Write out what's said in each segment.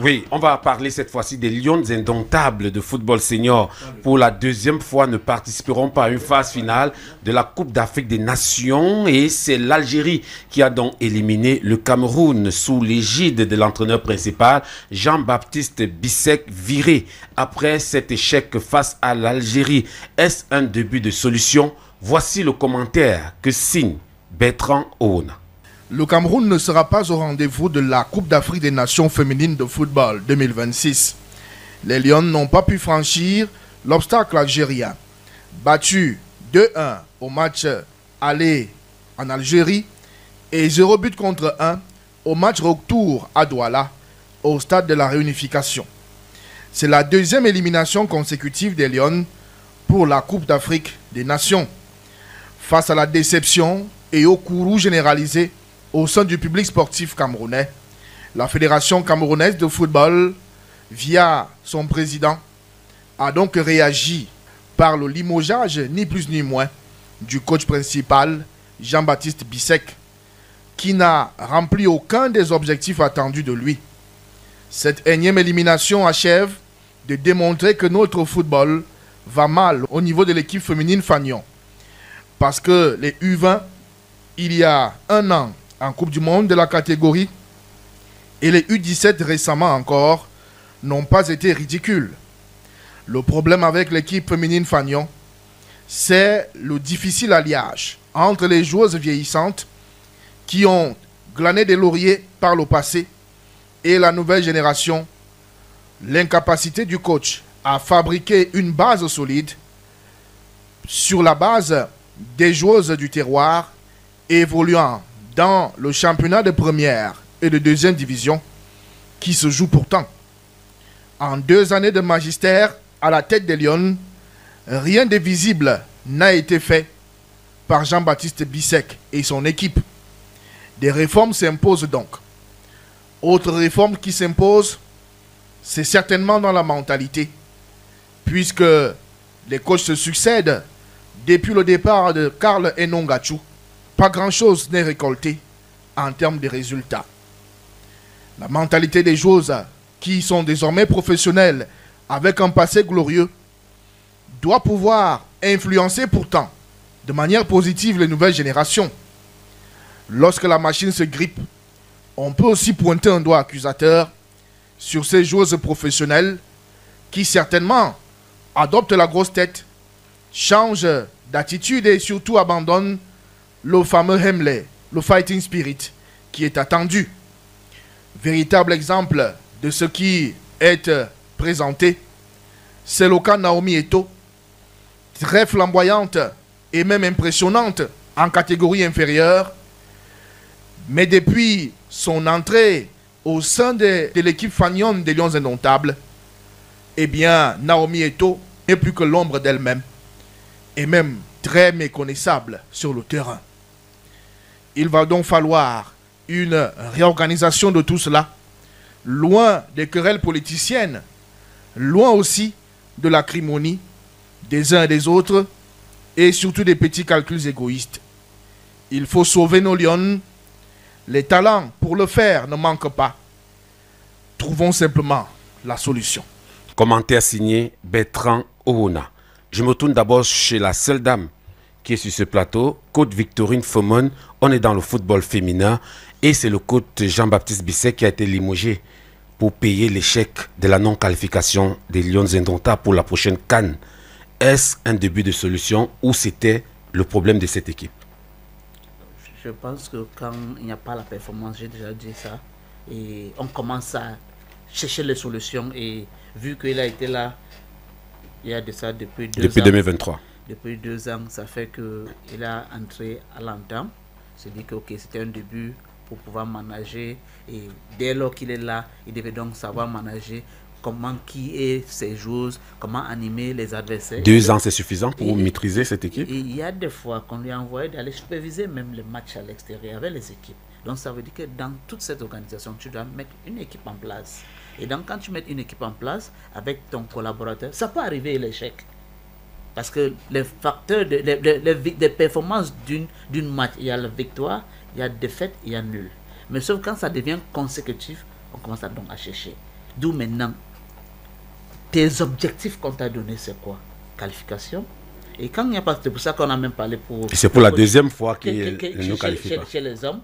Oui, on va parler cette fois-ci des Lions indomptables de football senior. Pour la deuxième fois, ne participeront pas à une phase finale de la Coupe d'Afrique des Nations. Et c'est l'Algérie qui a donc éliminé le Cameroun sous l'égide de l'entraîneur principal, Jean-Baptiste Bissek, viré après cet échec face à l'Algérie. Est-ce un début de solution? Voici le commentaire que signe Bertrand Ouna. Le Cameroun ne sera pas au rendez-vous de la Coupe d'Afrique des Nations féminines de football 2026. Les Lions n'ont pas pu franchir l'obstacle algérien. Battus 2-1 au match aller en Algérie et 0 but contre 1 au match retour à Douala au stade de la réunification. C'est la deuxième élimination consécutive des Lions pour la Coupe d'Afrique des Nations. Face à la déception et au courroux généralisé au sein du public sportif camerounais, la Fédération camerounaise de football, via son président, a donc réagi par le limogeage, ni plus ni moins, du coach principal, Jean-Baptiste Bissek, qui n'a rempli aucun des objectifs attendus de lui. Cette énième élimination achève de démontrer que notre football va mal au niveau de l'équipe féminine Fagnon. Parce que les U20, il y a un an, en Coupe du Monde de la catégorie, et les U17 récemment encore, n'ont pas été ridicules. Le problème avec l'équipe féminine Fagnon, c'est le difficile alliage entre les joueuses vieillissantes qui ont glané des lauriers par le passé et la nouvelle génération, l'incapacité du coach à fabriquer une base solide sur la base des joueuses du terroir évoluant dans le championnat de première et de deuxième division qui se joue pourtant. En 2 années de magistère à la tête des Lions, rien de visible n'a été fait par Jean-Baptiste Bissek et son équipe. Des réformes s'imposent donc. Autre réforme qui s'impose, c'est certainement dans la mentalité, puisque les coachs se succèdent depuis le départ de Karl Enongachou. Pas grand-chose n'est récolté en termes de résultats. La mentalité des joueuses qui sont désormais professionnelles avec un passé glorieux doit pouvoir influencer pourtant de manière positive les nouvelles générations. Lorsque la machine se grippe, on peut aussi pointer un doigt accusateur sur ces joueuses professionnelles qui certainement adoptent la grosse tête, changent d'attitude et surtout abandonnent le fameux Hemley, le fighting spirit, qui est attendu. Véritable exemple de ce qui est présenté, c'est le cas Naomi Eto'o, très flamboyante et même impressionnante en catégorie inférieure, mais depuis son entrée au sein de l'équipe Fagnon des Lions indomptables, eh bien, Naomi Eto'o n'est plus que l'ombre d'elle-même, et même très méconnaissable sur le terrain. Il va donc falloir une réorganisation de tout cela, loin des querelles politiciennes, loin aussi de l'acrimonie des uns et des autres, et surtout des petits calculs égoïstes. Il faut sauver nos Lions. Les talents pour le faire ne manquent pas. Trouvons simplement la solution. Commentaire signé Bertrand Ouna. Je me tourne d'abord chez la seule dame qui est sur ce plateau, coach Victorine Fomon. On est dans le football féminin et c'est le coach Jean-Baptiste Bissek qui a été limogé pour payer l'échec de la non-qualification des Lions indomptables pour la prochaine CAN. Est-ce un début de solution ou c'était le problème de cette équipe? Je pense que quand il n'y a pas la performance, j'ai déjà dit ça, et on commence à chercher les solutions, et vu qu'il a été là, il y a de ça depuis 2023. Depuis 2 ans, ça fait qu'il a entré à l'entame. C'est dit que c'était un début pour pouvoir manager, et dès lors qu'il est là, il devait donc savoir manager comment qui est ses joueurs, comment animer les adversaires. 2 ans, c'est suffisant pour maîtriser cette équipe? Et il y a des fois qu'on lui a envoyé d'aller superviser même les matchs à l'extérieur avec les équipes. Donc ça veut dire que dans toute cette organisation, tu dois mettre une équipe en place. Et donc quand tu mets une équipe en place avec ton collaborateur, ça peut arriver l'échec. Parce que les facteurs, des performances d'une match, il y a la victoire, il y a défaite, il y a nul. Mais sauf quand ça devient consécutif, on commence donc à chercher. D'où maintenant, tes objectifs qu'on t'a donnés, c'est quoi? Qualification. Et quand il n'y a pas, c'est pour ça qu'on a même parlé pour... C'est pour la deuxième fois qu'il ne nous qualifie pas. Chez les hommes,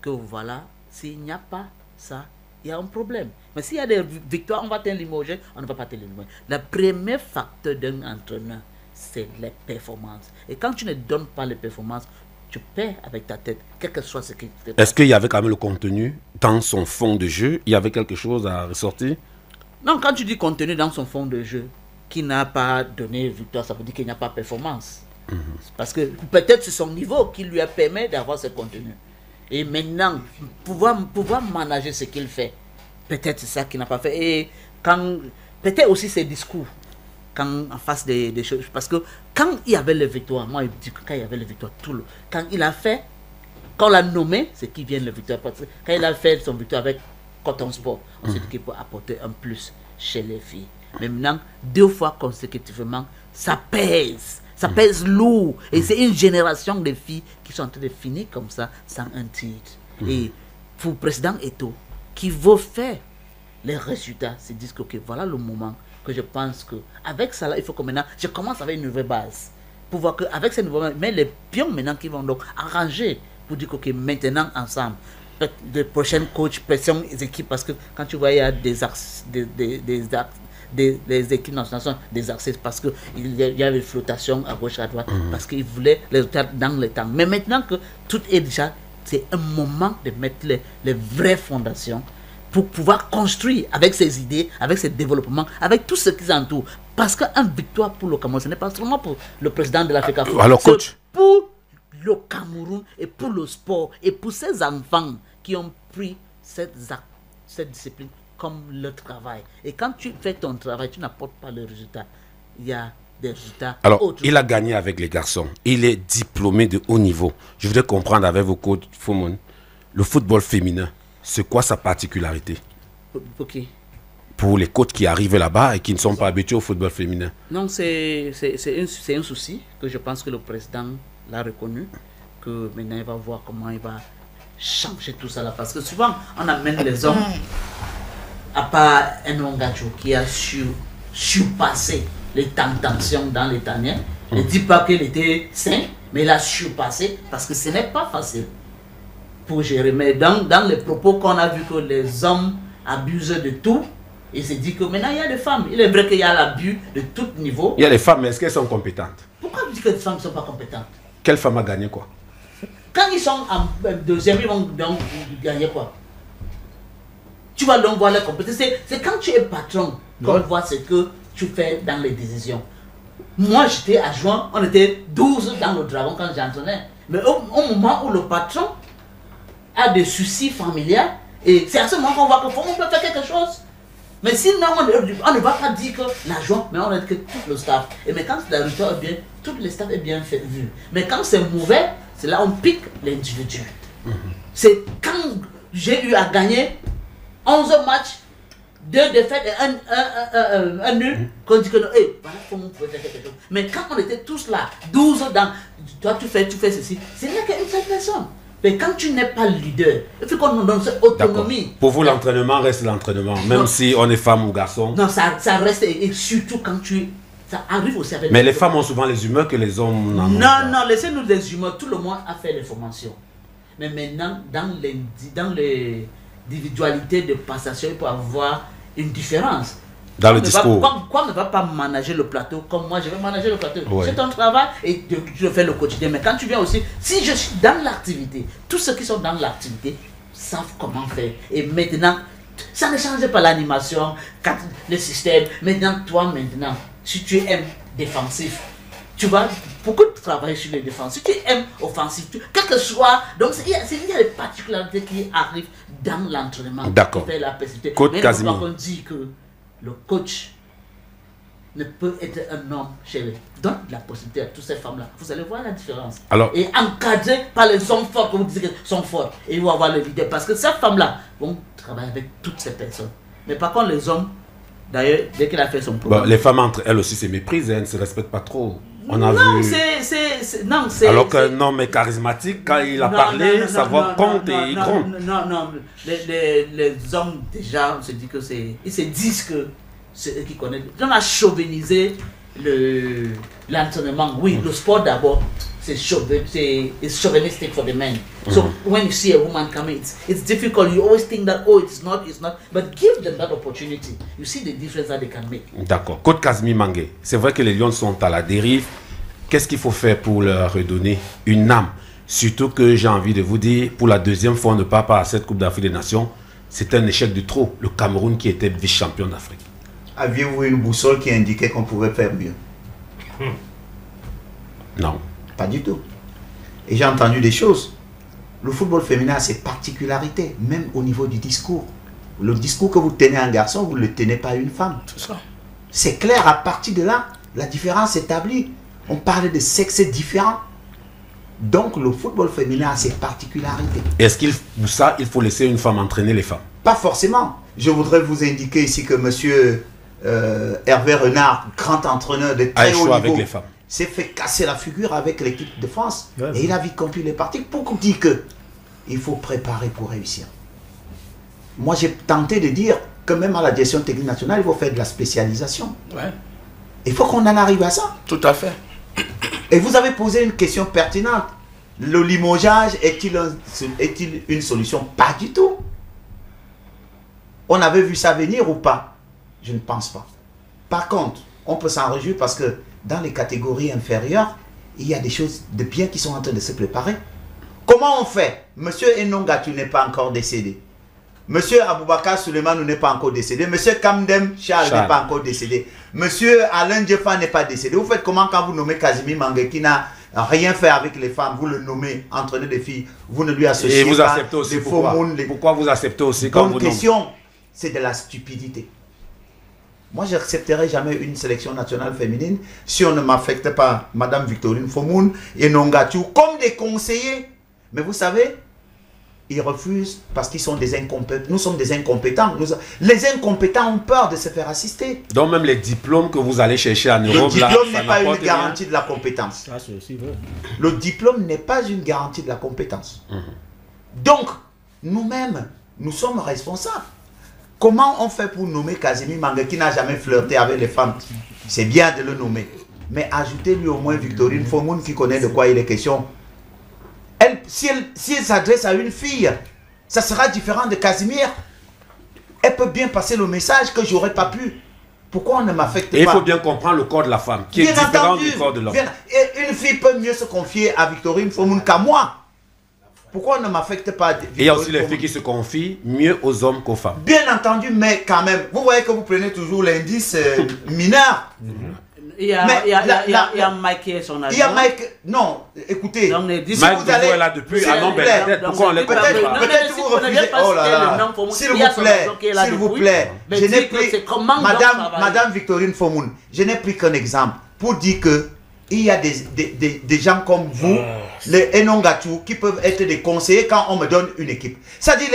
que voilà, s'il n'y a pas ça, il y a un problème. Mais s'il y a des victoires, on va te limoger, on ne va pas te limoger. Le premier facteur d'un entraîneur, c'est les performances. Et quand tu ne donnes pas les performances, tu perds avec ta tête, quel que soit ce qui te passe. Est-ce qu'il y avait quand même le contenu dans son fond de jeu? Il y avait quelque chose à ressortir? Non, quand tu dis contenu dans son fond de jeu, qui n'a pas donné victoire, ça veut dire qu'il n'y a pas performance. Parce que peut-être c'est son niveau qui lui a permis d'avoir ce contenu. Et maintenant, pouvoir manager ce qu'il fait, peut-être c'est ça qu'il n'a pas fait. Et peut-être aussi ses discours, quand en face des choses. Parce que quand il y avait les victoires, moi je dis que quand il y avait les victoires, quand il a fait, quand on l'a nommé, c'est qui vient les victoires. Parce que quand il a fait son victoire avec Coton Sport, on s'est dit qu'il peut apporter un plus chez les filles. Mais maintenant, 2 fois consécutivement, ça pèse. Ça pèse lourd. Et c'est une génération de filles qui sont en train de finir comme ça, sans un titre. Et pour le président Eto'o, qui veut faire les résultats, se disent que voilà le moment que je pense qu'avec ça, là, il faut que maintenant, je commence avec une nouvelle base. Pour voir qu'avec cette nouvelle base, mais les pions maintenant qui vont donc arranger pour dire que maintenant, ensemble, les prochains coachs, pression les équipes, parce que quand tu vois, il y a des équipes nationales des accès parce qu'il y avait une flottation à gauche à droite parce qu'ils voulaient les résultats dans le temps. Mais maintenant que tout est déjà, c'est un moment de mettre les vraies fondations pour pouvoir construire avec ses idées, avec ses développements, avec tout ce qui entoure. Parce qu'une victoire pour le Cameroun, ce n'est pas seulement pour le président de l'Afrique. Alors, coach, pour le Cameroun et pour le sport et pour ces enfants qui ont pris cette discipline comme le travail. Et quand tu fais ton travail, tu n'apportes pas le résultat. Il y a des résultats. Alors, autres. il a gagné avec les garçons. Il est diplômé de haut niveau. Je voudrais comprendre avec vos coachs, Fomon, le football féminin, c'est quoi sa particularité? Ok. Pour les coachs qui arrivent là-bas et qui ne sont pas habitués au football féminin. Non, c'est un souci que je pense que le président l'a reconnu, que maintenant il va voir comment il va changer tout ça là. Parce que souvent, on amène les hommes, à part un Ongacho qui a surpassé les tentations dans les tanières. Ne dis pas qu'il était sain, mais il a surpassé parce que ce n'est pas facile pour gérer. Mais dans les propos qu'on a vu que les hommes abusent de tout, il s'est dit que maintenant il y a des femmes. Il est vrai qu'il y a l'abus de tout niveau. Il y a des femmes, mais est-ce qu'elles sont compétentes? Pourquoi tu dis que les femmes ne sont pas compétentes? Quelle femme a gagné quoi? Quand ils sont en deuxième, ils vont donc gagner quoi? Tu vas donc voir les compétences. C'est quand tu es patron qu'on voit ce que tu fais dans les décisions. Moi, j'étais adjoint, on était 12 dans le Dragon quand j'entraînais. Mais au moment où le patron a des soucis familiaux, et c'est à ce moment qu'on voit qu'on peut faire quelque chose. Mais sinon, on ne va pas dire que l'adjoint, mais on a dit que tout le staff. Et mais quand le résultat est bien, tout le staff est bien fait, vu. Mais quand c'est mauvais, c'est là on pique l'individu. C'est quand j'ai eu à gagner 11 matchs, 2 défaites et un nul, qu'on dit que non, voilà comment on pouvait faire quelque chose. Mais quand on était tous là, 12 dans, toi tu fais ceci, c'est là qu'il y a une seule personne. Mais quand tu n'es pas leader, il faut qu'on nous donne cette autonomie. Pour vous, l'entraînement reste l'entraînement, même si on est femme ou garçon. Non, ça reste, et surtout quand ça arrive aussi avec... Mais les femmes ont souvent les humeurs que les hommes n'en ont pas. Non, laissez-nous les humeurs, tout le monde a fait les formations. Mais maintenant, dans l'individualité de passation, il peut y avoir une différence. Dans le discours. Pourquoi ne va pas manager le plateau comme moi je vais manager le plateau? Ouais. C'est ton travail et tu le fais le quotidien. Mais quand tu viens aussi, si je suis dans l'activité, tous ceux qui sont dans l'activité savent comment faire. Et maintenant, ça ne change pas l'animation, le système. Maintenant, si tu aimes défensif, tu vas beaucoup travailler sur les défenses. Si tu aimes offensif, quel que soit. Donc, il y a des particularités qui arrivent dans l'entraînement. D'accord. Coach Casimir. Mais on dit que le coach ne peut être un homme chez lui. Donne la possibilité à toutes ces femmes-là. Vous allez voir la différence. Alors, et encadré par les hommes forts, que vous dites qu'ils sont forts. Et ils vont avoir le leader. Parce que ces femmes-là vont travailler avec toutes ces personnes. Mais par contre, les hommes, d'ailleurs, dès qu'il a fait son programme... les femmes entre elles aussi se méprisent, elles ne se respectent pas trop. On a non, vu... non, c'est... Alors qu'un homme est charismatique, quand il a parlé, sa voix compte et il gronde. Non, les hommes, déjà, on se dit que ils se disent que c'est eux qui connaissent. On a chauvinisé l'entraînement. Oui, le sport d'abord, c'est chauvinistic for the men. So when you see a woman coming, it's difficult. You always think that, oh, it's not. But give them that opportunity. You see the difference that they can make. D'accord. Coach Casimir Mangué, c'est vrai que les Lions sont à la dérive. Qu'est-ce qu'il faut faire pour leur redonner une âme? Surtout que j'ai envie de vous dire, pour la deuxième fois, on ne part pas à cette Coupe d'Afrique des Nations. C'est un échec de trop. Le Cameroun qui était vice-champion d'Afrique. Aviez-vous une boussole qui indiquait qu'on pouvait faire mieux? Non. Pas du tout. Et j'ai entendu des choses. Le football féminin a ses particularités, même au niveau du discours. Le discours que vous tenez à un garçon, vous ne le tenez pas à une femme. C'est ça. C'est clair, à partir de là, la différence est établie. On parle de sexes différents. Donc le football féminin a ses particularités. Est-ce qu'il faut laisser une femme entraîner les femmes? Pas forcément. Je voudrais vous indiquer ici que monsieur Hervé Renard, grand entraîneur de très haut niveau, s'est fait casser la figure avec l'équipe de France. Ouais, et il a vite compris les parties. Pourquoi dire que il faut préparer pour réussir? Moi, j'ai tenté de dire que même à la direction technique nationale, il faut faire de la spécialisation. Ouais. Il faut qu'on en arrive à ça. Tout à fait. Et vous avez posé une question pertinente. Le limogeage est-il une solution? Pas du tout. On avait vu ça venir ou pas? Je ne pense pas. Par contre, on peut s'en réjouir parce que dans les catégories inférieures, il y a des choses de bien qui sont en train de se préparer. Comment on fait? Monsieur Enongatu n'est pas encore décédé. Monsieur Aboubakar Suleiman n'est pas encore décédé. Monsieur Kamdem Charles n'est pas encore décédé. Monsieur Alain Djefa n'est pas décédé. Vous faites comment quand vous nommez Casimir Mangué qui n'a rien fait avec les femmes? Vous le nommez entraîneur des filles. Vous ne lui associez vous pas acceptez aussi les faux mondes. Pourquoi vous acceptez aussi quand vous nommez? Question, c'est de la stupidité. Moi, je n'accepterai jamais une sélection nationale féminine si on ne m'affecte pas Madame Victorine Fomoun et Nongatou comme des conseillers. Mais vous savez, ils refusent parce qu'ils sont des incompétents. Nous sommes des incompétents. Les incompétents ont peur de se faire assister. Donc même les diplômes que vous allez chercher en Europe, le diplôme n'est pas une garantie de la compétence. Ça, c'est aussi vrai. Le diplôme n'est pas une garantie de la compétence. Donc, nous-mêmes, nous sommes responsables. Comment on fait pour nommer Casimir Mangué qui n'a jamais flirté avec les femmes? C'est bien de le nommer. Mais ajoutez-lui au moins Victorine Fomoun qui connaît de quoi il est question. Si elle s'adresse à une fille, ça sera différent de Casimir. Elle peut bien passer le message que j'aurais pas pu. Pourquoi on ne m'affecte pas? Il faut bien comprendre le corps de la femme, qui est différent du corps de l'homme. Une fille peut mieux se confier à Victorine Fomoun qu'à moi. Pourquoi on ne m'affecte pas? Il y a aussi les filles qui se confient mieux aux hommes qu'aux femmes. Bien entendu, mais quand même, vous voyez que vous prenez toujours l'indice mineur. Il y a Mike qui est son agent. Il y a Mike. Non, écoutez. Si Mike vous allez est là depuis un an, pourquoi on les connaît pas? Peut-être vous refusez. Oh là là. S'il vous plaît, je n'ai pris Madame Victorine Fomoun. Je n'ai pris qu'un exemple pour dire que il y a des gens comme vous, les Enongatou, qui peuvent être des conseillers quand on me donne une équipe. C'est-à-dire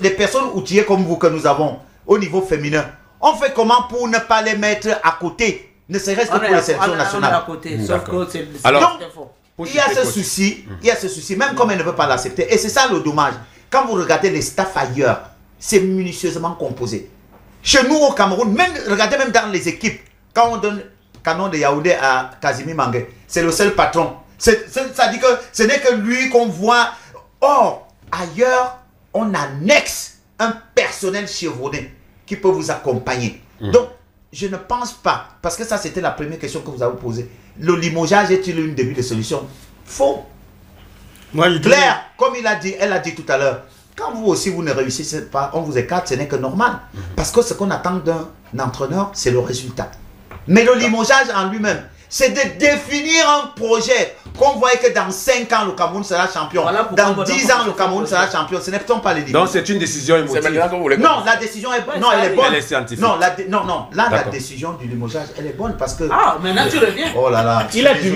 les personnes outillées comme vous que nous avons au niveau féminin. On fait comment pour ne pas les mettre à côté, ne serait-ce que pour les sélections nationales? Alors, il y a ce souci, même comme elle ne veut pas l'accepter. Et c'est ça le dommage. Quand vous regardez les staffs ailleurs, c'est minutieusement composé. Chez nous au Cameroun, regardez même dans les équipes, quand on donne Canon de Yaoundé à Casimir Mangué, c'est le seul patron. Ça dit que ce n'est que lui qu'on voit. Or, ailleurs, on annexe un personnel chevronné qui peut vous accompagner. Donc, je ne pense pas, parce que ça c'était la première question que vous avez posée, le limogeage est-il une début de solution? Faux. Claire, comme elle a dit tout à l'heure, quand vous aussi vous ne réussissez pas, on vous écarte, ce n'est que normal. Parce que ce qu'on attend d'un entraîneur, c'est le résultat. Mais le limogeage en lui-même, c'est de définir un projet qu'on voit que dans 5 ans, le Cameroun sera champion. Voilà, dans 10 ans, le Cameroun sera champion. Ce n'est pas les limites. Donc c'est une décision émotive. Non, la décision est bonne. Non, elle est bonne. Elle est scientifique. Non, la décision du limogeage, elle est bonne parce que... Ah, maintenant tu reviens. Oh là là. Il a dit.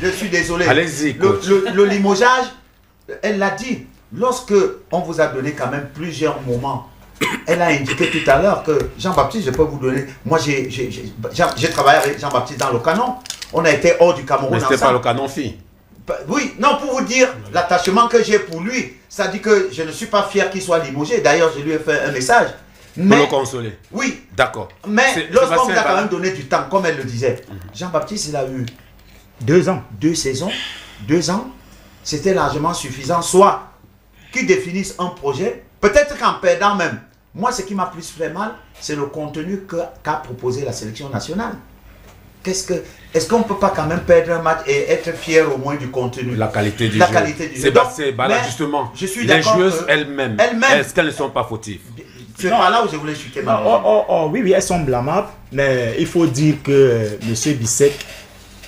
Je suis désolé. Allez-y. Le limogeage, elle l'a dit. Lorsque on vous a donné quand même plusieurs moments elle a indiqué tout à l'heure que Jean-Baptiste, je peux vous donner... Moi, j'ai travaillé avec Jean-Baptiste dans le canon. On a été hors du Cameroun ensemble. Mais c'était pas le canon fille. Oui, non, pour vous dire l'attachement que j'ai pour lui. Ça dit que je ne suis pas fier qu'il soit limogé. D'ailleurs, je lui ai fait un message. Mais, pour le consoler. Oui. D'accord. Mais lorsqu'on lui a quand même donné du temps, comme elle le disait, Jean-Baptiste, il a eu 2 ans, 2 saisons, 2 ans. C'était largement suffisant. Soit qu'ils définissent un projet, peut-être qu'en perdant même. Moi, ce qui m'a plus fait mal, c'est le contenu qu'a proposé la sélection nationale. Est-ce qu'on ne peut pas quand même perdre un match et être fier au moins du contenu? La qualité du jeu. C'est là justement. Je suis les joueuses elles-mêmes, est-ce qu'elles ne sont pas fautives? C'est pas là où je voulais chuter ma oui, elles sont blâmables, mais il faut dire que M. Bissek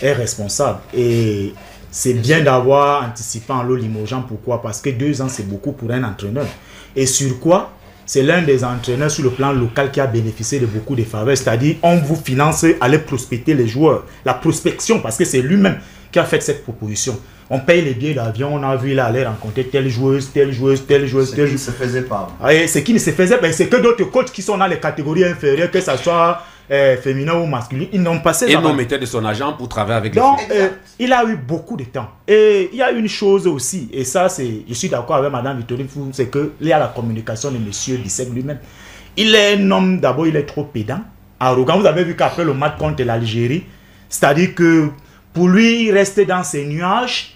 est responsable. Et c'est bien d'avoir anticipé en l'eau limogeant. Pourquoi? Parce que 2 ans, c'est beaucoup pour un entraîneur. Et sur quoi? C'est l'un des entraîneurs sur le plan local qui a bénéficié de beaucoup de faveurs. C'est-à-dire, on vous finance, allez prospecter les joueurs. La prospection, parce que c'est lui-même qui a fait cette proposition. On paye les billets d'avion, on a vu il allait rencontrer telle joueuse, telle joueuse, telle joueuse, telle joueuse. Ce qui ne se faisait pas. Ce qui ne se faisait pas, c'est que d'autres coachs qui sont dans les catégories inférieures, que ce soit féminin ou masculin, ils n'ont pas ces Et non mettait de son agent pour travailler avec les donc, il a eu beaucoup de temps. Et il y a une chose aussi, et ça, je suis d'accord avec Mme Victorine Fou, c'est qu'il y a la communication de M. Bissek lui-même. Il est un homme, d'abord, il est trop pédant, arrogant. Vous avez vu qu'après le match contre l'Algérie, c'est-à-dire que pour lui, il restait dans ses nuages.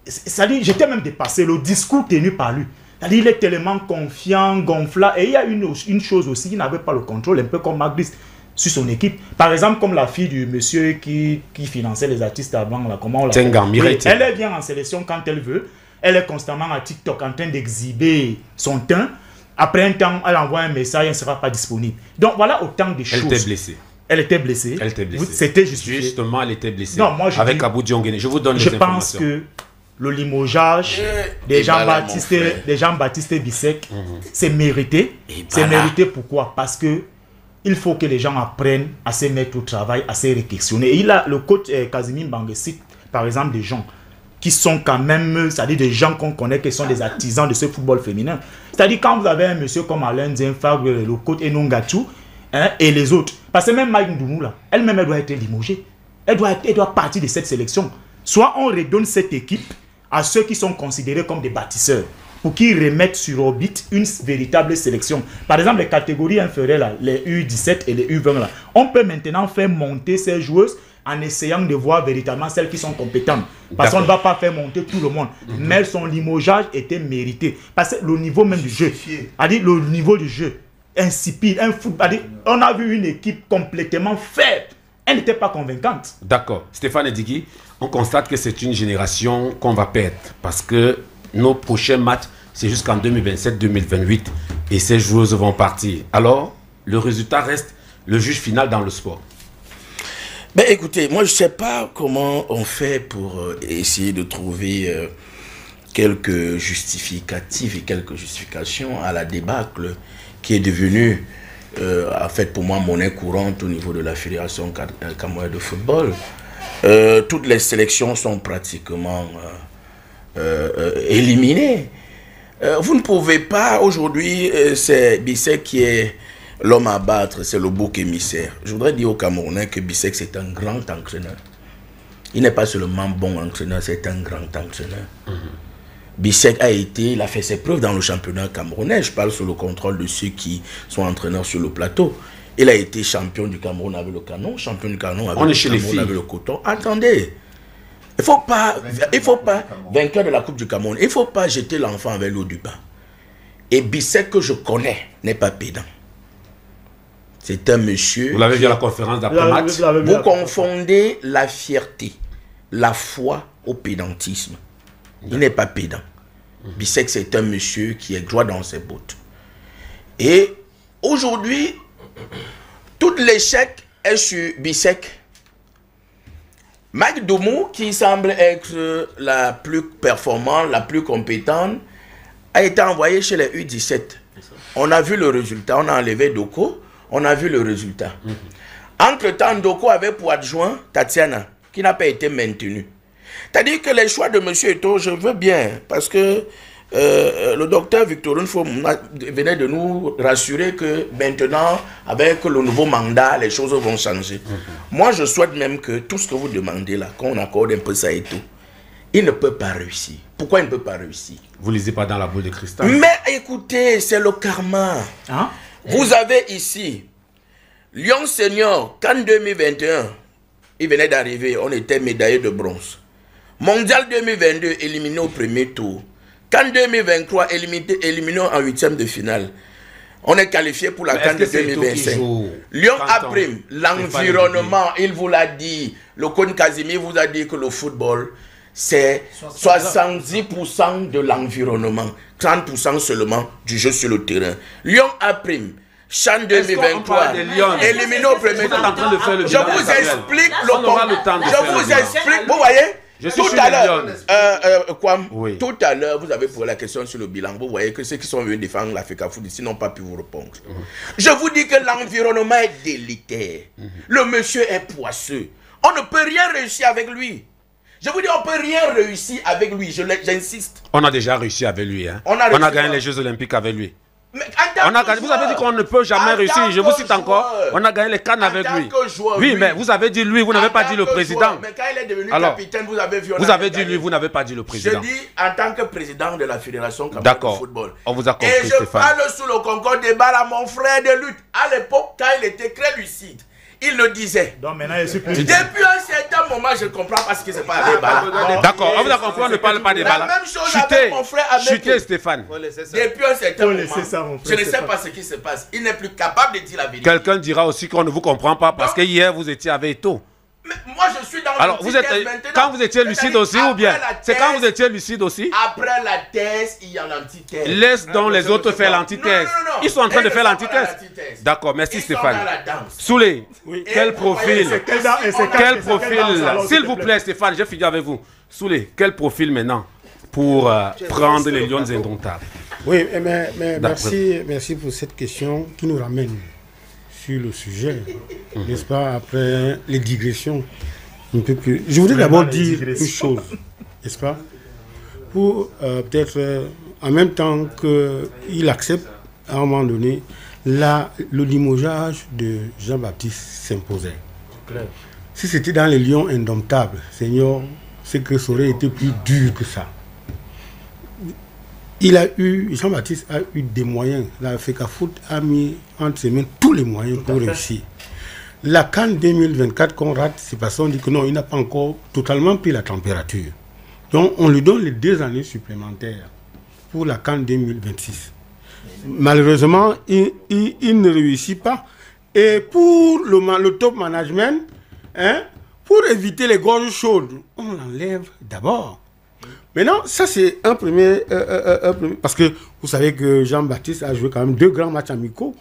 C'est-à-dire, j'étais même dépassé, le discours tenu par lui. C'est-à-dire, il est tellement confiant, gonflant. Et il y a une chose aussi, il n'avait pas le contrôle, un peu comme Magris, sur son équipe. Par exemple, comme la fille du monsieur qui finançait les artistes avant, là, comment on l'appelle. Elle vient en sélection quand elle veut. Elle est constamment à TikTok en train d'exhiber son teint. Après un temps, elle envoie un message, elle ne sera pas disponible. Donc voilà autant de choses. Elle était blessée. Elle était blessée. Elle était blessée. C'était justifié. Justement, elle était blessée. Non, moi, avec Abou Diongene. Je vous donne les informations. Je pense que le limogeage des Jean-Baptiste Bissek, c'est mérité. C'est mérité pourquoi? Parce que il faut que les gens apprennent à se mettre au travail, à se réflexionner. Et le coach Casimir Mbangue cite par exemple des gens qui sont quand même, c'est-à-dire des gens qu'on connaît, qui sont des artisans de ce football féminin. C'est-à-dire quand vous avez un monsieur comme Alain Dienfag, le coach Enon Gatou, et les autres. Parce que même Mike Ndoumou, là, elle-même, elle doit être limogée. Elle doit partir de cette sélection. Soit on redonne cette équipe à ceux qui sont considérés comme des bâtisseurs, pour qu'ils remettent sur orbite une véritable sélection. Par exemple, les catégories inférieures, là, les U17 et les U20, là, on peut maintenant faire monter ces joueuses en essayant de voir véritablement celles qui sont compétentes. Parce qu'on ne va pas faire monter tout le monde. Mais son limogeage était mérité. Parce que le niveau même du jeu, le niveau du jeu, insipide, on a vu une équipe complètement faible. Elle n'était pas convaincante. D'accord. Stéphane Ediki, on constate que c'est une génération qu'on va perdre. Parce que nos prochains matchs, c'est jusqu'en 2027-2028. Et ces joueuses vont partir. Alors, le résultat reste le juge final dans le sport. Ben écoutez, moi je ne sais pas comment on fait pour essayer de trouver quelques justificatifs et quelques justifications à la débâcle qui est devenue, en fait pour moi, monnaie courante au niveau de la Fédération camerounaise de football. Toutes les sélections sont pratiquement éliminées. Vous ne pouvez pas, aujourd'hui, c'est Bissek qui est l'homme à battre, c'est le bouc émissaire. Je voudrais dire aux Camerounais que Bissek, c'est un grand entraîneur. Il n'est pas seulement bon entraîneur, c'est un grand entraîneur. Bissek il a fait ses preuves dans le championnat camerounais. Je parle sous le contrôle de ceux qui sont entraîneurs sur le plateau. Il a été champion du Cameroun avec le canon, champion du canon avec le Cameroun avec le coton. Attendez, il faut pas, vainqueur de la Coupe du Cameroun, il ne faut pas jeter l'enfant avec l'eau du bain. Et Bissek que je connais n'est pas pédant. C'est un monsieur... Vous l'avez vu à la conférence d'après-match. Vous confondez la fierté, la foi au pédantisme. Il n'est pas pédant. Bissek, c'est un monsieur qui est droit dans ses bottes. Et aujourd'hui, tout l'échec est sur Bissek. Mike Ndoumou, qui semble être la plus performante, la plus compétente, a été envoyé chez les U17. On a vu le résultat. On a enlevé Doko. On a vu le résultat. Entre-temps, Doko avait pour adjoint Tatiana, qui n'a pas été maintenue. C'est-à-dire que les choix de M. Eto'o, je veux bien, parce que le docteur Victorine venait de nous rassurer que maintenant, avec le nouveau mandat, les choses vont changer. Moi, je souhaite même que tout ce que vous demandez là, qu'on accorde un peu ça et tout, il ne peut pas réussir. Pourquoi il ne peut pas réussir? Vous lisez pas dans la boule de cristal. Mais écoutez, c'est le karma. Hein? Vous avez ici Lyon Senior, Cannes 2021. Il venait d'arriver, on était médaillé de bronze. Mondial 2022, éliminé au premier tour. Cannes 2023, éliminé en 8e de finale. On est qualifié pour la Cannes de 2025. Lyon a pris l'environnement, il vous l'a dit. Le Cône Casimir vous a dit que le football, c'est 70% de l'environnement, 30% seulement du jeu sur le terrain. Lyon a pris. Chan 2023, éliminé au premier tour. Je vous explique vous voyez, tout à l'heure, tout à l'heure, vous avez posé la question sur le bilan. Vous voyez que ceux qui sont venus défendre l'Africa Foot ici n'ont pas pu vous répondre. Je vous dis que l'environnement est délétère. Le monsieur est poisseux. On ne peut rien réussir avec lui. Je vous dis, on ne peut rien réussir avec lui. J'insiste. On a déjà réussi avec lui. Hein. On a gagné les Jeux Olympiques avec lui. Vous avez dit qu'on ne peut jamais réussir. Je vous cite encore. On a gagné les Cannes avec lui. Oui, mais vous avez dit lui, vous n'avez pas dit le président. Mais quand il est devenu capitaine, vous avez vu. Vous avez dit lui, vous n'avez pas dit le président. Je dis en tant que président de la Fédération Cameroun de football. On vous a compris, et je parle sous le concours des balles à mon frère de lutte. À l'époque, quand il était très lucide, il le disait. Donc maintenant, je suis plus. Depuis un certain moment, je ne comprends pas ce qui se passe avec les balles. D'accord, on vous a compris, on ne parle pas des balles. La même chose avec mon frère Ahmed. Chutez, Stéphane. Depuis un certain moment, je ne sais pas ce qui se passe. Il n'est plus capable de dire la vérité. Quelqu'un dira aussi qu'on ne vous comprend pas parce que hier, vous étiez avec Eto. Mais moi, je suis dans alors, vous êtes, quand vous étiez lucide aussi ou bien? C'est quand vous étiez lucide aussi? Après la thèse, il y a l'antithèse. Laisse donc les autres faire l'antithèse. Ils sont en train de faire l'antithèse. D'accord, merci Stéphane. Soulé, quel profil? Quel profil? S'il vous plaît, Stéphane, j'ai fini avec vous. Soulé, quel profil maintenant pour prendre les Lions indomptables? Oui, mais merci pour cette question qui nous ramène sur le sujet, n'est-ce pas, après les digressions un peu plus. Je voudrais d'abord dire une chose, n'est-ce pas, pour peut-être en même temps qu'il accepte à un moment donné le limogeage de Jean-Baptiste s'imposait. Si c'était dans les Lions indomptables, Seigneur, c'est que ça aurait été plus dur que ça. Jean-Baptiste a eu des moyens. L'Africa Foot a mis entre ses mains tous les moyens pour réussir. La Cannes 2024 qu'on rate, c'est parce qu'on dit que non, il n'a pas encore totalement pris la température. Donc on lui donne les 2 années supplémentaires pour la Cannes 2026. Malheureusement, il ne réussit pas. Et pour le top management, pour éviter les gorges chaudes, on l'enlève d'abord. Maintenant, ça c'est un premier, parce que vous savez que Jean-Baptiste a joué quand même 2 grands matchs amicaux,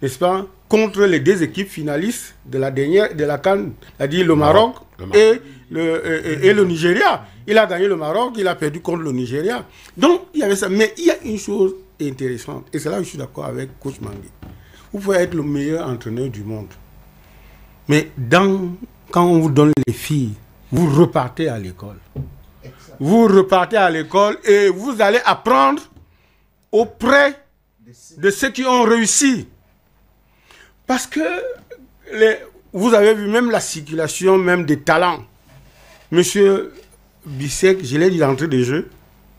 n'est-ce pas, contre les 2 équipes finalistes de la dernière, de la CAN, c'est-à-dire le Maroc et le Nigeria. Il a gagné le Maroc, il a perdu contre le Nigeria. Donc, il y avait ça. Mais il y a une chose intéressante, et c'est là où je suis d'accord avec Coach Mangui. Vous pouvez être le meilleur entraîneur du monde. Mais quand on vous donne les filles, vous repartez à l'école. Vous repartez à l'école et vous allez apprendre auprès de ceux qui ont réussi. Parce que vous avez vu même la circulation même des talents. Monsieur Bissek, je l'ai dit d'entrée de jeu,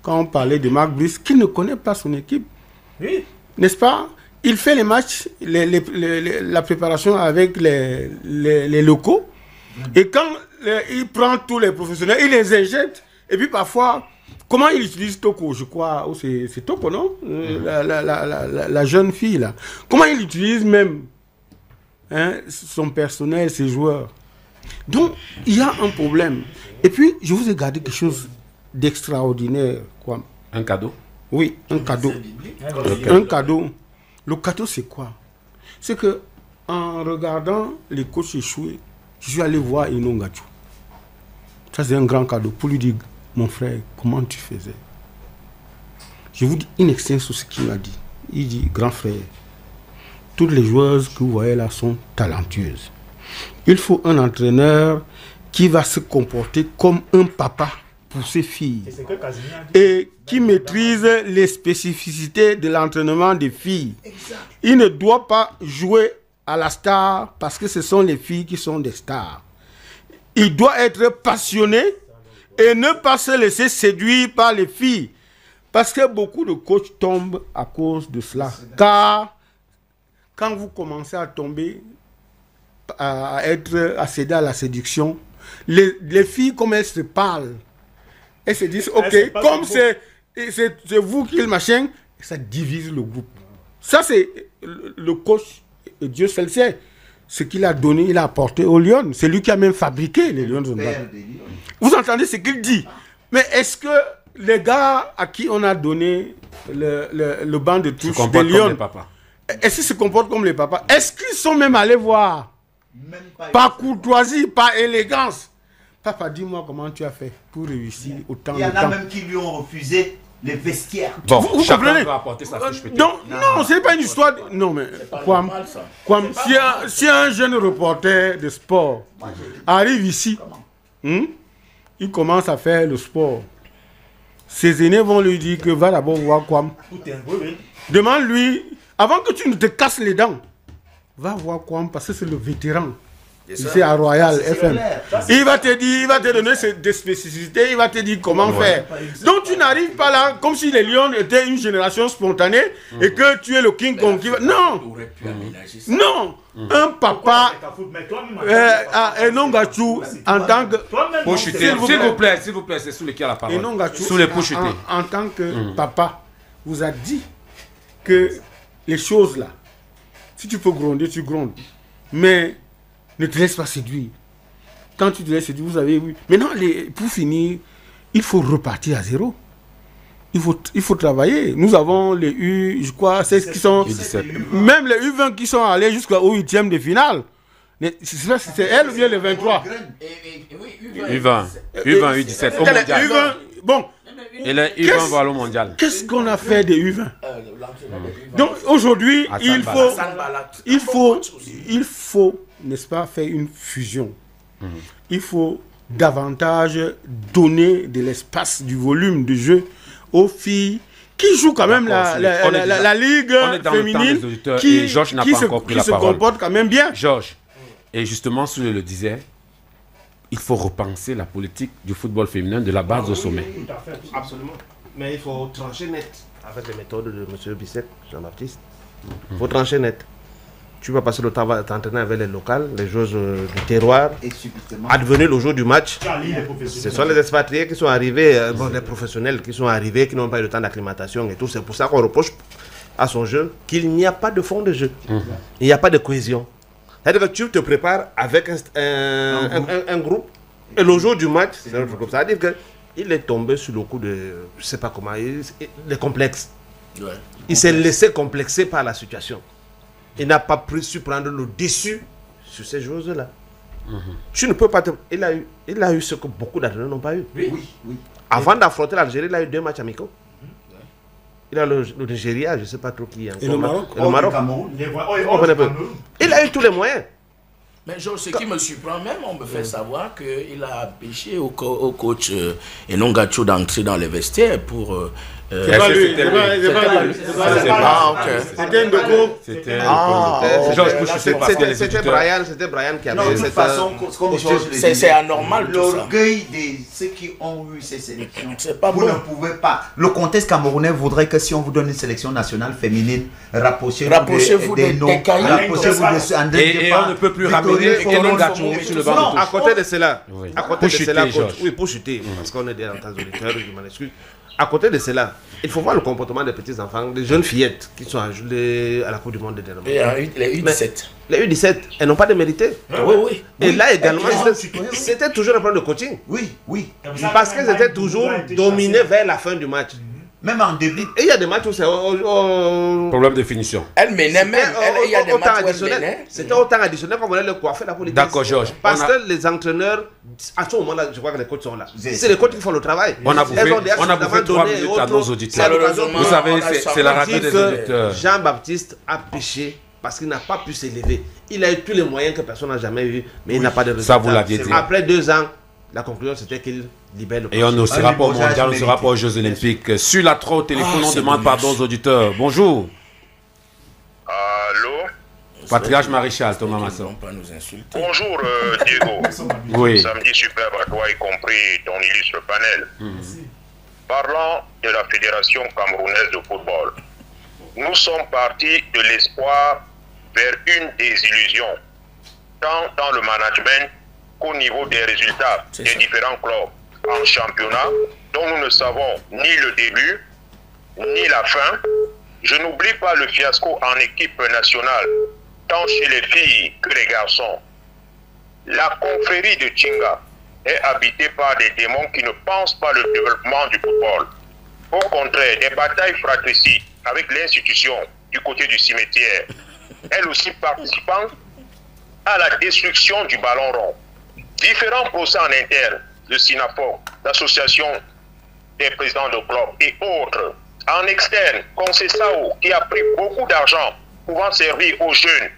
quand on parlait de Marc Brice, qui ne connaît pas son équipe. Oui. N'est-ce pas? Il fait les matchs, la préparation avec les locaux. Et quand il prend tous les professionnels, il les injecte. Et puis parfois, comment il utilise Toko, je crois, c'est Toko, non? La jeune fille, là. Comment il utilise même son personnel, ses joueurs. Donc, il y a un problème. Et puis, je vous ai gardé quelque chose d'extraordinaire. Quoi. Un cadeau? Oui, un cadeau. Un cadeau. Le cadeau, c'est quoi? C'est que en regardant les coachs échouer, je suis allé voir Inongachu. Ça, c'est un grand cadeau pour lui dire, mon frère, comment tu faisais? Je vous dis in extenso ce qu'il m'a dit. Il dit, grand frère, toutes les joueuses que vous voyez là sont talentueuses. Il faut un entraîneur qui va se comporter comme un papa pour ses filles et qui maîtrise les spécificités de l'entraînement des filles. Il ne doit pas jouer à la star parce que ce sont les filles qui sont des stars. Il doit être passionné et ne pas se laisser séduire par les filles. Parce que beaucoup de coachs tombent à cause de cela. Car quand vous commencez à tomber, à céder à la séduction, les filles, comme elles se parlent, elles se disent, ok, comme c'est vous qui le machin, ça divise le groupe. Ça, c'est le coach, Dieu seul sait, ce qu'il a donné, il a apporté aux Lions. C'est lui qui a même fabriqué les Lions. Vous entendez ce qu'il dit? Mais est-ce que les gars à qui on a donné le banc de touche des Lions, est-ce qu'ils se comportent comme les papas? Est-ce qu'ils sont même allés voir? Par courtoisie, par élégance. Papa, dis-moi comment tu as fait pour réussir autant de temps. Il y en a même qui lui ont refusé les vestiaires. Bon, vous comprenez? Non, ce n'est pas une histoire. Non, mais si un jeune reporter de sport arrive ici, il commence à faire le sport, ses aînés vont lui dire que va d'abord voir Kwam. Demande-lui, avant que tu ne te casses les dents, va voir Kwam parce que c'est le vétéran. C'est à Royal FM. Il va te dire, il va te donner des spécificités, il va te dire comment faire. Donc tu n'arrives pas là comme si les Lions étaient une génération spontanée et que tu es le King Kong qui va... Non. Non. Un papa et non Gachou en tant que... S'il vous plaît, c'est sous les qui a la parole. Sous les Pouchuté. En tant que papa, vous a dit que les choses là, si tu peux gronder, tu grondes. Mais ne te laisse pas séduire. Quand tu te laisses séduire, vous avez vu. Maintenant, pour finir, il faut repartir à zéro. Il faut travailler. Nous avons les U, je crois, c'est qui sont... Même les U20 qui sont allés jusqu'au 8e de finale. C'est elle ou bien les 23? U20, U17 au mondial. Bon. Et les U20 vont aller au mondial. Qu'est-ce qu'on a fait des U20? Donc aujourd'hui, il faut, n'est-ce pas, faire une fusion. Il faut davantage donner de l'espace, du volume de jeu aux filles qui jouent quand même la ligue féminine, qui se comporte quand même bien. Georges, et justement, Soulé le disait, il faut repenser la politique du football féminin de la base au sommet. Tout à fait, absolument. Mais il faut trancher net avec les méthodes de M. Bissek, Jean-Baptiste. Il faut trancher net. Tu vas passer le temps à t'entraîner avec les locales, les joueuses du terroir. Et advenir le jour du match, ce sont les expatriés qui sont arrivés, les professionnels qui sont arrivés, qui n'ont pas eu le temps d'acclimatation et tout. C'est pour ça qu'on reproche à son jeu qu'il n'y a pas de fond de jeu. Il n'y a pas de cohésion. C'est-à-dire que tu te prépares avec un groupe et le jour du match, c'est un autre groupe. C'est-à-dire qu'il est tombé sur le coup de, je ne sais pas comment, les complexes. Ouais. Il s'est laissé complexer par la situation. Il n'a pas su prendre le dessus sur ces choses-là. Tu ne peux pas te... Il a eu ce que beaucoup d'entraîneurs n'ont pas eu. Oui. Avant d'affronter l'Algérie, il a eu 2 matchs amicaux. Il a le Nigeria, je ne sais pas trop qui est encore. Et le Maroc. Il a eu tous les moyens. Mais Georges, ce qui me surprend même, on me fait savoir qu'il a empêché au coach Enongacho d'entrer dans les vestiaires pour... C'est pas lui. C'était Brian qui avait cette façon. C'est anormal. L'orgueil de ceux qui ont eu ces sélections. Vous ne pouvez pas. Le contexte camerounais voudrait que si on vous donne une sélection nationale féminine, rapprochez-vous des noms. Rapprochez-vous de André. Et on ne peut plus ramener Enongacho sur le banc. À côté de cela, pour chuter, parce qu'on est des auditeurs, je m'en excuse. À côté de cela, il faut voir le comportement des petits enfants, des jeunes fillettes qui sont ajoutés à la Coupe du Monde de Développement. Les U17. Les U17, elles n'ont pas de mérité. Oui. Et là également, c'était toujours un problème de coaching. Oui. Parce qu'elles étaient toujours dominées vers la fin du match. Même en début. Et il y a des matchs où c'est... Problème de finition. Elle menait même. Il y a des matchs où elle menait. C'était au temps additionnel qu'on voulait le coiffer la politique. D'accord, Georges. Parce que les entraîneurs, à ce moment-là, je crois que les coachs sont là. C'est les coachs qui font le travail. On a bouffé 3 minutes à nos auditeurs. Vous savez, c'est la radio des auditeurs. Jean-Baptiste a péché parce qu'il n'a pas pu s'élever. Il a eu tous les moyens que personne n'a jamais eu, mais il n'a pas de résultat. Ça, vous l'aviez dit. Après 2 ans, la conclusion c'était qu'il Et on ne sera pas au mondial, on ne sera pas aux Jeux Olympiques. Sur la 3 au téléphone, on demande pardon aux auditeurs. Bonjour. Allô? Patriarche Maréchal, Thomas Masson. Bonjour Diego. Oui. Samedi superbe à toi, y compris ton illustre panel. Parlant de la Fédération camerounaise de football, nous sommes partis de l'espoir vers une désillusion, tant dans le management qu'au niveau des résultats des différents clubs en championnat, dont nous ne savons ni le début, ni la fin. Je n'oublie pas le fiasco en équipe nationale, tant chez les filles que les garçons. La confrérie de Tchinga est habitée par des démons qui ne pensent pas le développement du football. Au contraire, des batailles fratricides avec l'institution du côté du cimetière, elle aussi participant à la destruction du ballon rond. Différents procès en interne, le SINAFOC, l'association des présidents de clubs et autres. En externe, Conseil Sao, qui a pris beaucoup d'argent pouvant servir aux jeunes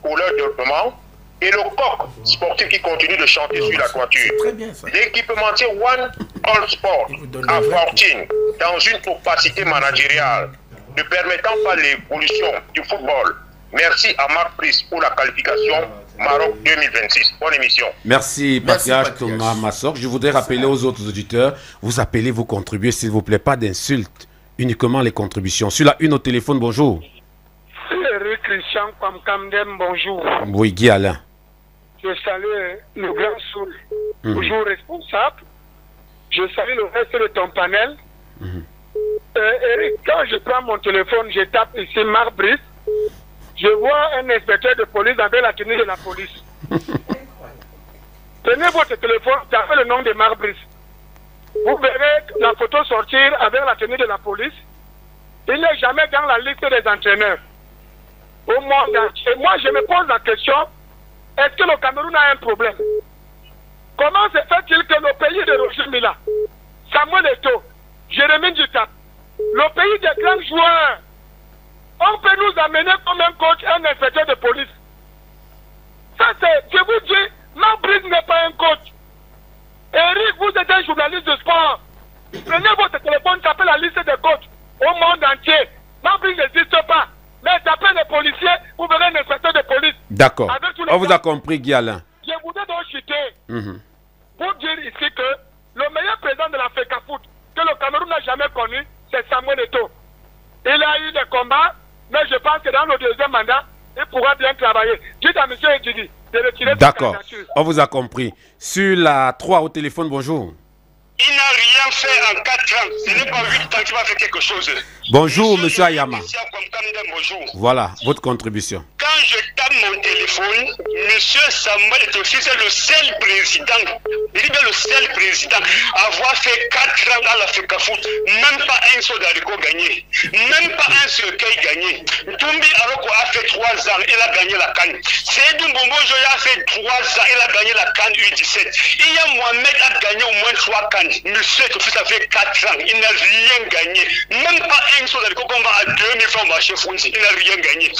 pour leur développement, et le coq sportif qui continue de chanter sur la toiture. L'équipementier One All Sport à Fortune, dans une opacité managériale, ne permettant pas l'évolution du football. Merci à Marc Brice pour la qualification Maroc 2026. Bonne émission. Merci, Patriarche Thomas Massoc. Je voudrais rappeler aux autres auditeurs, vous appelez, vous contribuez, s'il vous plaît, pas d'insultes, uniquement les contributions. Sur la une au téléphone, bonjour. Christian Pamkamdem, bonjour. Oui, Guy Alain. Je salue le grand Soul, toujours responsable. Je salue le reste de ton panel. Eric, quand je prends mon téléphone, je tape ici Marc Brice. Je vois un inspecteur de police avec la tenue de la police. Prenez votre téléphone, tapez le nom de Marc Brice. Vous verrez la photo sortir avec la tenue de la police. Il n'est jamais dans la liste des entraîneurs. Au monde entier. Moi, je me pose la question, est-ce que le Cameroun a un problème? Comment se fait-il que le pays de Roger Mila, Samuel Eto'o, Jérémy Dutap, le pays des grands joueurs, on peut nous amener comme un coach, un inspecteur de police? Ça c'est, je vous dis, Marc Brice n'est pas un coach. Eric, vous êtes un journaliste de sport. Prenez votre téléphone, tapez la liste des coachs au monde entier. Marc Brice n'existe pas. Mais tapez les policiers, vous verrez un inspecteur de police. D'accord. On vous a compris, Guy Alain. Je voudrais donc citer pour dire ici que le meilleur président de la FECAFOOT que le Cameroun n'a jamais connu, c'est Samuel Eto'o. Il a eu des combats, mais je pense que dans le deuxième mandat, il pourra bien travailler. Dites à M. Edjidi de retirer sa candidature. On vous a compris. Sur la 3 au téléphone, bonjour. Il n'a rien fait en 4 ans. Ce n'est pas 8 ans qu'il va faire quelque chose. Bonjour, M. Ayama. Bonjour. Voilà, votre contribution. Quand je tape mon téléphone, M. Samuel Eto'o, c'est le seul président, il est le seul président à avoir fait 4 ans dans la FECAFOOT, même pas un seul d'haricot gagné, même pas un seul caille gagné. Toumbi Aroko a fait 3 ans, il a gagné la CAN. Seydou Mbombojo a fait 3 ans, il a gagné la CAN U17. Iya Mohamed a gagné au moins 3 CAN. Monsieur Eto'o, ça fait 4 ans, il n'a rien gagné. Même pas un seul d'haricot qu'on va à 2000 francs marché Founzi, il n'a rien gagné.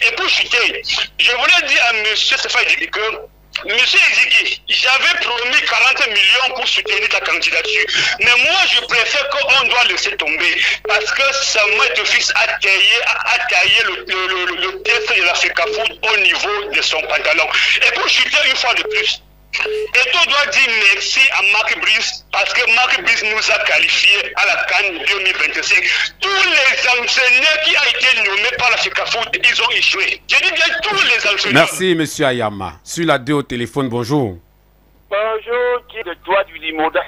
Et pour chuter, je voulais dire à M. Stéphane Edjidi que M. Edjidi, j'avais promis 40 millions pour soutenir ta candidature. Mais moi, je préfère qu'on doit laisser tomber. Parce que Samuel Eto'o fils a taillé le test de la FECAFOOT au niveau de son pantalon. Et pour chuter une fois de plus, Eto'o doit dire merci à Marc Brice parce que Marc Brice nous a qualifiés à la CAN 2025. Tous les entraîneurs qui ont été nommés par la FECAFOOT, ils ont échoué. Je dis bien tous les entraîneurs. Merci, M. Ayama. Sur la 2 au téléphone, bonjour. Bonjour, qui est de droit du Limoda,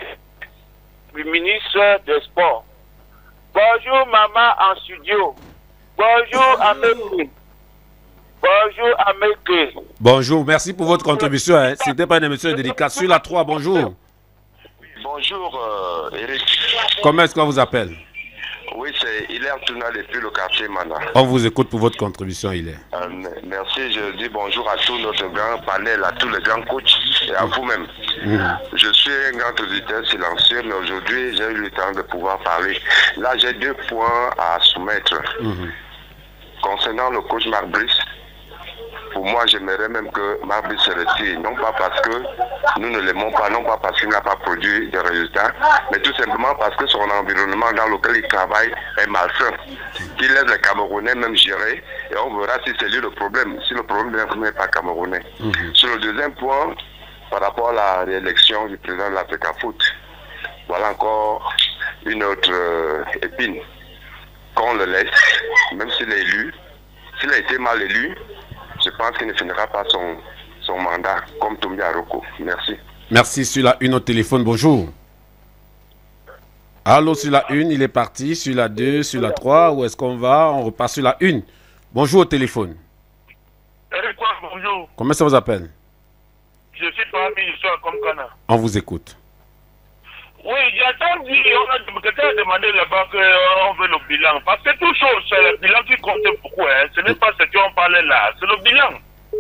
le ministre des Sports. Bonjour, maman en studio. Bonjour, Amélie. Bonjour, Amélie. Bonjour, merci pour votre contribution. Hein. C'était pas une émission de dédicace. Sur la 3, bonjour. Bonjour, Eric. Comment est-ce qu'on vous appelle? Oui, c'est Hilaire Touna depuis le quartier Mana. On vous écoute pour votre contribution, Hilaire. Merci, je dis bonjour à tout notre grand panel, à tous les grands coachs et à vous-même. Je suis un grand auditeur silencieux, mais aujourd'hui, j'ai eu le temps de pouvoir parler. Là, j'ai 2 points à soumettre. Concernant le coach Marc Brice, pour moi, j'aimerais même que Marc se retire. Non pas parce que nous ne l'aimons pas, non pas parce qu'il n'a pas produit des résultats, mais tout simplement parce que son environnement dans lequel il travaille est malsain. Qu'il laisse les Camerounais même gérer, et on verra si c'est lui le problème, si le problème n'est pas camerounais. Sur le deuxième point, par rapport à la réélection du président de l'Africa Foot, voilà encore une autre épine. Quand on le laisse, même s'il est élu, s'il a été mal élu, je pense qu'il ne finira pas son mandat, comme Toumbi Aroko. Merci. Merci. Sur la 1 au téléphone, bonjour. Allô, sur la 1, il est parti. Sur la 2, sur la 3, où est-ce qu'on va? On repart sur la 1. Bonjour au téléphone. Bonjour. Comment ça vous appelle? Je suis parmi, je suis à Comcana. On vous écoute. Oui, j'ai entendu, quelqu'un a demandé là-bas qu'on veut le bilan. Parce que toujours, c'est le bilan qui compte beaucoup. Hein. Ce n'est pas ce qu'on parlait là, c'est le bilan.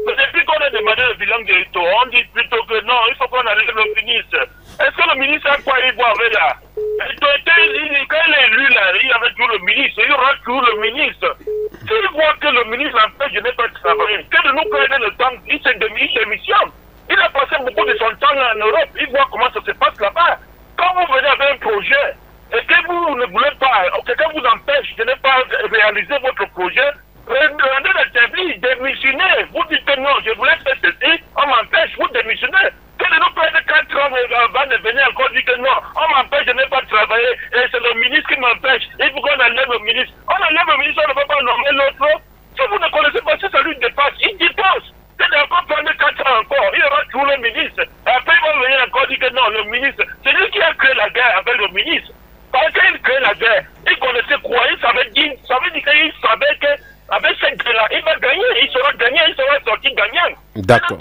Mais depuis qu'on a demandé le bilan de Ito, on dit plutôt que non, il faut qu'on enlève le ministre. Est-ce que le ministre a quoi il voit avec là? Quand il est élu là, il y avait toujours le ministre, il y aura toujours le ministre. S'il voit que le ministre empêche de ne pas travailler, que de nous prendre le temps, il se démissionne. Il a passé beaucoup de son temps en Europe, il voit comment ça se passe là-bas. Quand vous venez avec un projet et que vous ne voulez pas, quelqu'un vous empêche de ne pas réaliser votre projet, rendez l'établi, démissionnez. Vous dites que non, je voulais faire ceci, on m'empêche, vous démissionnez. Que de nous prendre 4 ans avant de venir encore dire que non, on m'empêche de ne pas travailler et c'est le ministre qui m'empêche. Il faut qu'on enlève le ministre. On enlève le ministre, on ne peut pas nommer l'autre. Si vous ne connaissez pas si ça lui dépasse, il dépasse. C'est encore prendre 4 ans encore, il y aura toujours le ministre. Après, ils vont venir encore dire que non, le ministre, c'est lui qui a créé la guerre avec le ministre. Parce qu'il crée la guerre, il connaissait quoi, il savait dire qu'il savait qu'avec cette guerre-là, il va gagner, il sera gagnant, il sera sorti gagnant. D'accord.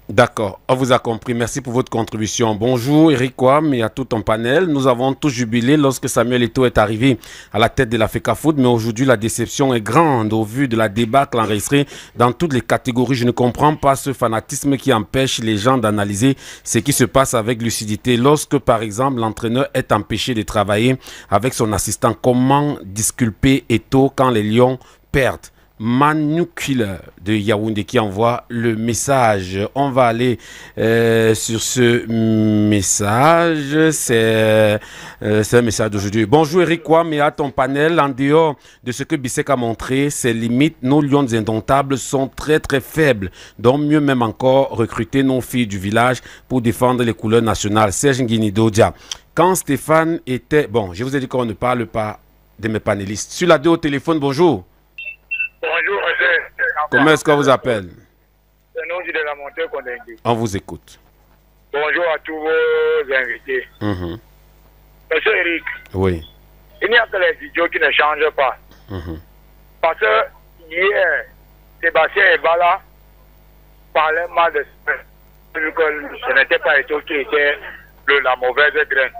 D'accord, on vous a compris. Merci pour votre contribution. Bonjour Eric Wam et à tout ton panel. Nous avons tous jubilé lorsque Samuel Eto'o est arrivé à la tête de l'Africa Foot, mais aujourd'hui la déception est grande au vu de la débâcle enregistrée dans toutes les catégories. Je ne comprends pas ce fanatisme qui empêche les gens d'analyser ce qui se passe avec lucidité. Lorsque par exemple l'entraîneur est empêché de travailler avec son assistant, comment disculper Eto'o quand les Lions perdent? Manukiller de Yaoundé qui envoie le message. On va aller sur ce message. C'est un message d'aujourd'hui. Bonjour Eric Wam et à ton panel. En dehors de ce que Bissek a montré, ses limites, nos lions indomptables sont très très faibles. Donc mieux même encore recruter nos filles du village pour défendre les couleurs nationales. Serge Nguinidodia. Quand Stéphane était... Bon, je vous ai dit qu'on ne parle pas de mes panélistes. Sur la 2 au téléphone, bonjour. Bonjour, monsieur. Comment est-ce qu'on vous appelle? C'est nous de la montée qu'on a dit. On vous écoute. Bonjour à tous vos invités. Monsieur Eric. Oui. Il n'y a que les idiots qui ne changent pas. Parce que hier, Sébastien Ebala parlait mal de ce que ce n'était pas Eto'o qui était la mauvaise graine.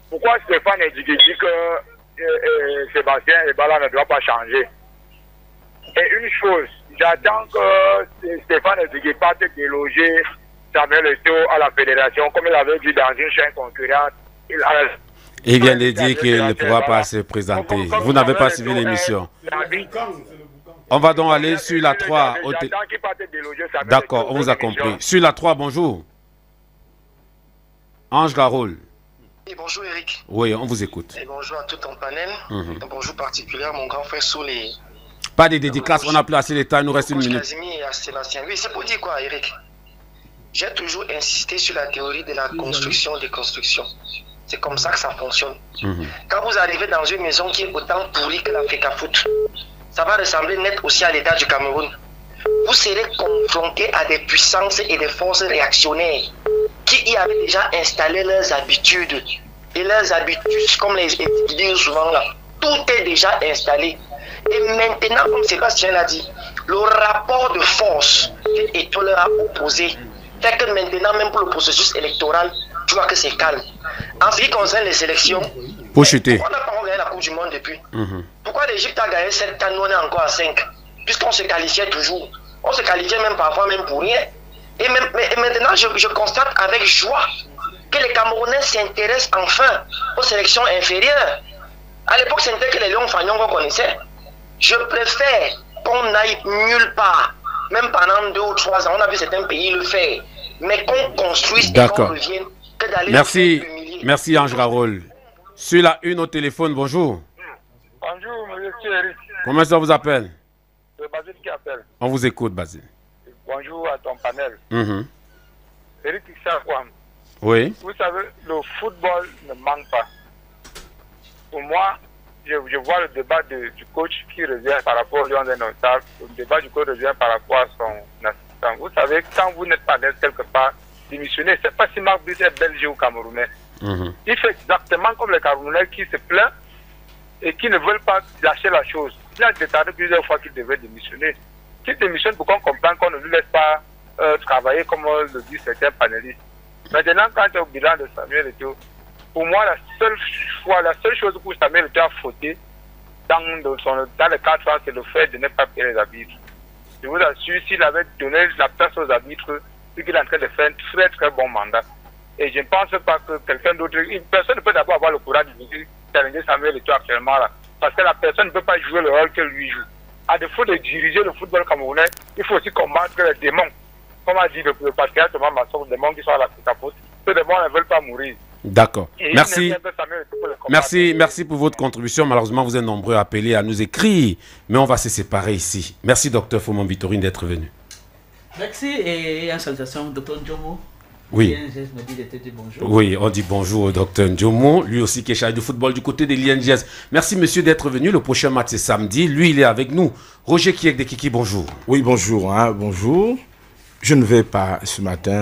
Pourquoi Stéphane dit que Sébastien Ebala ne doit pas changer? Et une chose, j'attends que Stéphane Nzigi parte déloger Samuel Eto'o à la fédération, comme il avait dit dans une chaîne concurrente. Il vient de dire qu'il ne pourra pas se présenter. Vous n'avez pas suivi l'émission. On va donc aller sur la 3. D'accord, on vous a compris. Sur la 3, bonjour. Ange Raoul. Et bonjour Eric. Oui, on vous écoute. Et bonjour à tout ton panel. Et bonjour particulièrement mon grand frère Soulé. Pas de dédicaces, on n'a plus assez de temps, il nous reste une minute. Oui, c'est pour dire quoi, Eric? J'ai toujours insisté sur la théorie de la construction-déconstruction. C'est comme ça que ça fonctionne. Quand vous arrivez dans une maison qui est autant pourrie que l'Africa Foot, ça va ressembler net aussi à l'État du Cameroun. Vous serez confronté à des puissances et des forces réactionnaires qui y avaient déjà installé leurs habitudes. Et leurs habitudes, comme les disent souvent là, tout est déjà installé. Et maintenant, comme Sébastien l'a dit, le rapport de force qu'Eto'o leur a opposé, fait que maintenant, même pour le processus électoral, tu vois que c'est calme. En ce qui concerne les élections, pour chuter. On n'a pas gagné la Coupe du Monde depuis. Pourquoi l'Égypte a gagné 7 ans, nous on est encore à 5? Puisqu'on se qualifiait toujours. On se qualifiait même parfois même pour rien. Et maintenant, je constate avec joie que les Camerounais s'intéressent enfin aux sélections inférieures. À l'époque, c'était que les Lions Fagnon qu'on connaissait. Je préfère qu'on n'aille nulle part, même pendant 2 ou 3 ans. On a vu certains pays le faire, mais qu'on construise et qu'on revienne, que d'aller. Merci, merci Ange Raoul. Sur la une au téléphone, bonjour. Bonjour, monsieur Eric. Comment ça vous appelle? C'est Basile qui appelle. On vous écoute, Basile. Bonjour à ton panel. Eric Issakouam. Oui. Vous savez, le football ne manque pas. Pour moi, je vois le débat du coach qui revient par rapport au Lion des Notables. Le débat du coach revient par rapport à son assistant. Vous savez, quand vous n'êtes pas d'aise quelque part, démissionner, c'est pas si Marc Brice est belge ou camerounais. Il fait exactement comme les Camerounais qui se plaignent et qui ne veulent pas lâcher la chose. Il a déclaré plusieurs fois qu'il devait démissionner. S'il démissionne, pour qu'on comprenne qu'on ne lui laisse pas travailler comme le disent certains panélistes. Maintenant, quand tu es au bilan de Samuel Eto'o, pour moi, la seule chose où Samuel Eto'o a fauté dans le cadre, c'est le fait de ne pas payer les arbitres. Je vous assure, s'il avait donné la place aux arbitres, c'est qu'il est en train de faire un très très bon mandat. Et je ne pense pas que quelqu'un d'autre, personne ne peut d'abord avoir le courage de challenger Samuel Eto'o actuellement là. Parce que la personne ne peut pas jouer le rôle que lui joue. À défaut de diriger le football camerounais, il faut aussi combattre les démons. Comme a dit le patriarche Thomas Masson, les démons qui sont à la capote. Ces démons ne veulent pas mourir. D'accord. Merci. Merci pour votre contribution. Malheureusement, vous êtes nombreux à appeler, à nous écrire. Mais on va se séparer ici. Merci, docteur Fomon Vitorine, d'être venu. Merci et une salutation, docteur Ndjomo. Oui. Bonjour. Oui, on dit bonjour au docteur Ndjomo, lui aussi qui est chargé de football du côté des l'INGS. Merci monsieur d'être venu. Le prochain match c'est samedi. Lui, il est avec nous. Roger Kiek de Kiki, bonjour. Oui, bonjour. Bonjour. Je ne vais pas ce matin